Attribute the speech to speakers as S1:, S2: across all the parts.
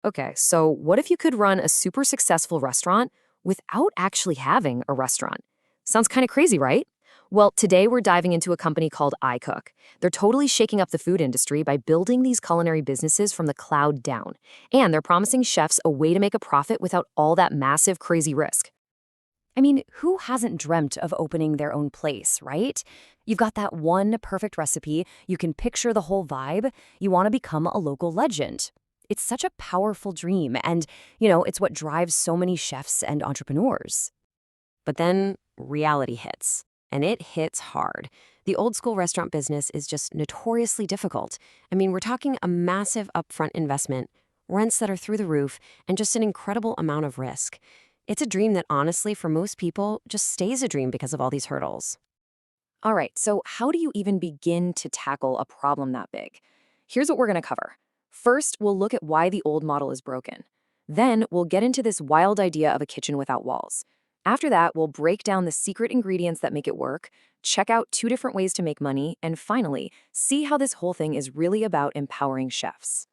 S1: Okay, so what if you could run a super successful restaurant without actually having a restaurant? Sounds kind of crazy, right? Well, today we're diving into a company called iCook. They're totally shaking up the food industry by building these culinary businesses from the cloud down. And they're promising chefs a way to make a profit without all that massive, crazy risk.
S2: I mean, who hasn't dreamt of opening their own place, right? You've got that one perfect recipe, you can picture the whole vibe, you want to become a local legend. It's such a powerful dream, and, it's what drives so many chefs and entrepreneurs.
S1: But then reality hits, and it hits hard. The old school restaurant business is just notoriously difficult. I mean, we're talking a massive upfront investment, rents that are through the roof, and just an incredible amount of risk. It's a dream that honestly, for most people, just stays a dream because of all these hurdles.
S2: All right, so how do you even begin to tackle a problem that big? Here's what we're going to cover. First, we'll look at why the old model is broken. Then, we'll get into this wild idea of a kitchen without walls. After that, we'll break down the secret ingredients that make it work, check out 2 different ways to make money, and finally, see how this whole thing is really about empowering chefs.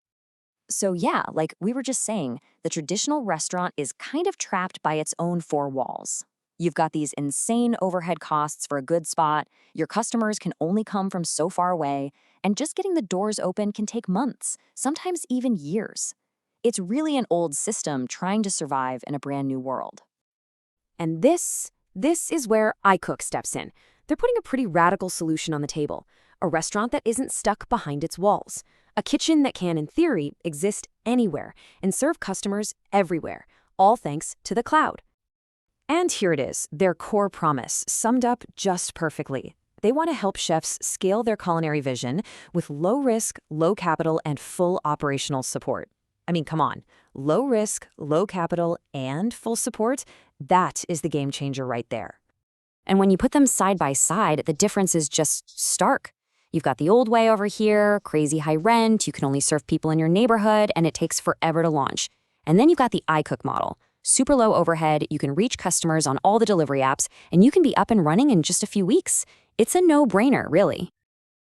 S2: So yeah, like we were just saying, the traditional restaurant is kind of trapped by its own 4 walls. You've got these insane overhead costs for a good spot, your customers can only come from so far away, and just getting the doors open can take months, sometimes even years. It's really an old system trying to survive in a brand new world. And this is where iCook steps in. They're putting a pretty radical solution on the table. A restaurant that isn't stuck behind its walls. A kitchen that can, in theory, exist anywhere and serve customers everywhere, all thanks to the cloud. And here it is, their core promise, summed up just perfectly. They want to help chefs scale their culinary vision with low risk, low capital, and full operational support. I mean, come on, low risk, low capital, and full support, that is the game changer right there.
S1: And when you put them side by side, the difference is just stark. You've got the old way over here, crazy high rent, you can only serve people in your neighborhood, and it takes forever to launch. And then you've got the iCook model. Super low overhead, you can reach customers on all the delivery apps, and you can be up and running in just a few weeks. It's a no-brainer, really.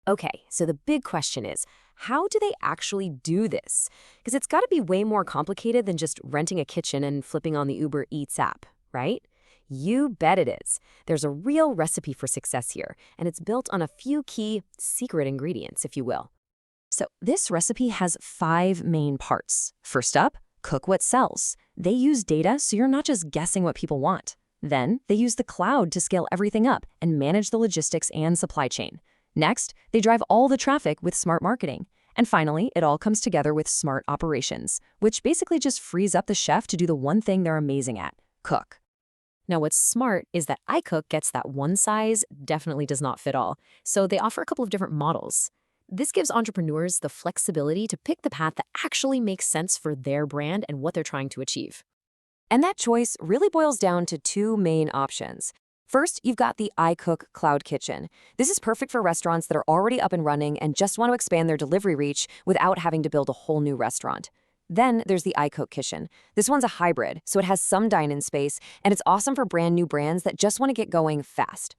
S1: Okay, so the big question is, how do they actually do this? Because it's got to be way more complicated than just renting a kitchen and flipping on the Uber Eats app, right? You bet it is. There's a real recipe for success here, and it's built on a few key secret ingredients, if you will. So this recipe has 5 main parts. First up, cook what sells. They use data so you're not just guessing what people want. Then, they use the cloud to scale everything up and manage the logistics and supply chain. Next, they drive all the traffic with smart marketing. And finally, it all comes together with smart operations, which basically just frees up the chef to do the one thing they're amazing at, cook. Now, what's smart is that iCook gets that one size definitely does not fit all, so they offer a couple of different models. This gives entrepreneurs the flexibility to pick the path that actually makes sense for their brand and what they're trying to achieve. And that choice really boils down to 2 main options. First, you've got the iCook Cloud Kitchen. This is perfect for restaurants that are already up and running and just want to expand their delivery reach without having to build a whole new restaurant. Then there's the iCook Kitchen. This one's a hybrid, so it has some dine-in space, and it's awesome for brand new brands that just want to get going fast.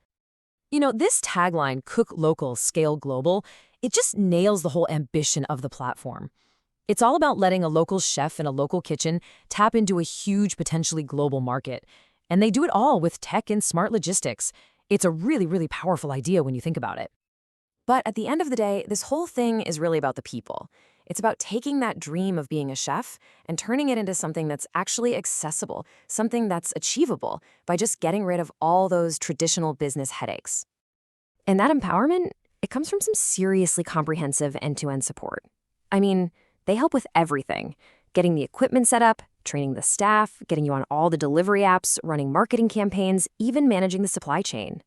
S1: You know, this tagline, cook local, scale global, it just nails the whole ambition of the platform. It's all about letting a local chef in a local kitchen tap into a huge, potentially global market. And they do it all with tech and smart logistics. It's a really, really powerful idea when you think about it. But at the end of the day, this whole thing is really about the people. It's about taking that dream of being a chef and turning it into something that's actually accessible, something that's achievable by just getting rid of all those traditional business headaches. And that empowerment, it comes from some seriously comprehensive end-to-end support. I mean, they help with everything. Getting the equipment set up, training the staff, getting you on all the delivery apps, running marketing campaigns, even managing the supply chain.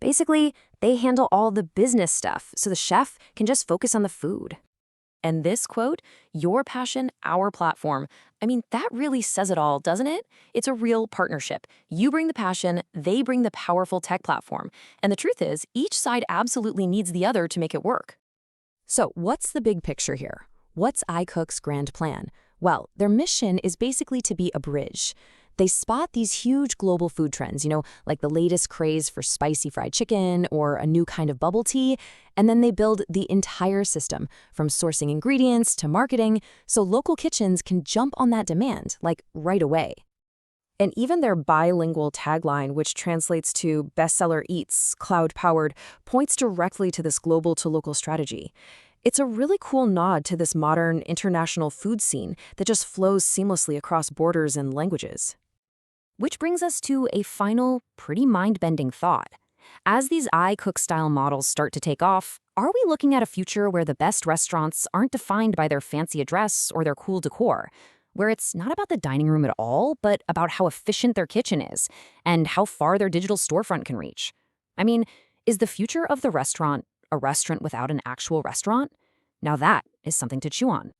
S1: Basically, they handle all the business stuff so the chef can just focus on the food. And this quote, your passion, our platform, I mean, that really says it all, doesn't it? It's a real partnership. You bring the passion, they bring the powerful tech platform. And the truth is, each side absolutely needs the other to make it work. So what's the big picture here? What's iCook's grand plan? Well, their mission is basically to be a bridge. They spot these huge global food trends, like the latest craze for spicy fried chicken or a new kind of bubble tea, and then they build the entire system, from sourcing ingredients to marketing, so local kitchens can jump on that demand, like right away.
S2: And even their bilingual tagline, which translates to bestseller eats, cloud-powered, points directly to this global to local strategy. It's a really cool nod to this modern international food scene that just flows seamlessly across borders and languages.
S1: Which brings us to a final, pretty mind-bending thought. As these iCook-style models start to take off, are we looking at a future where the best restaurants aren't defined by their fancy address or their cool decor, where it's not about the dining room at all, but about how efficient their kitchen is and how far their digital storefront can reach? I mean, is the future of the restaurant a restaurant without an actual restaurant? Now that is something to chew on.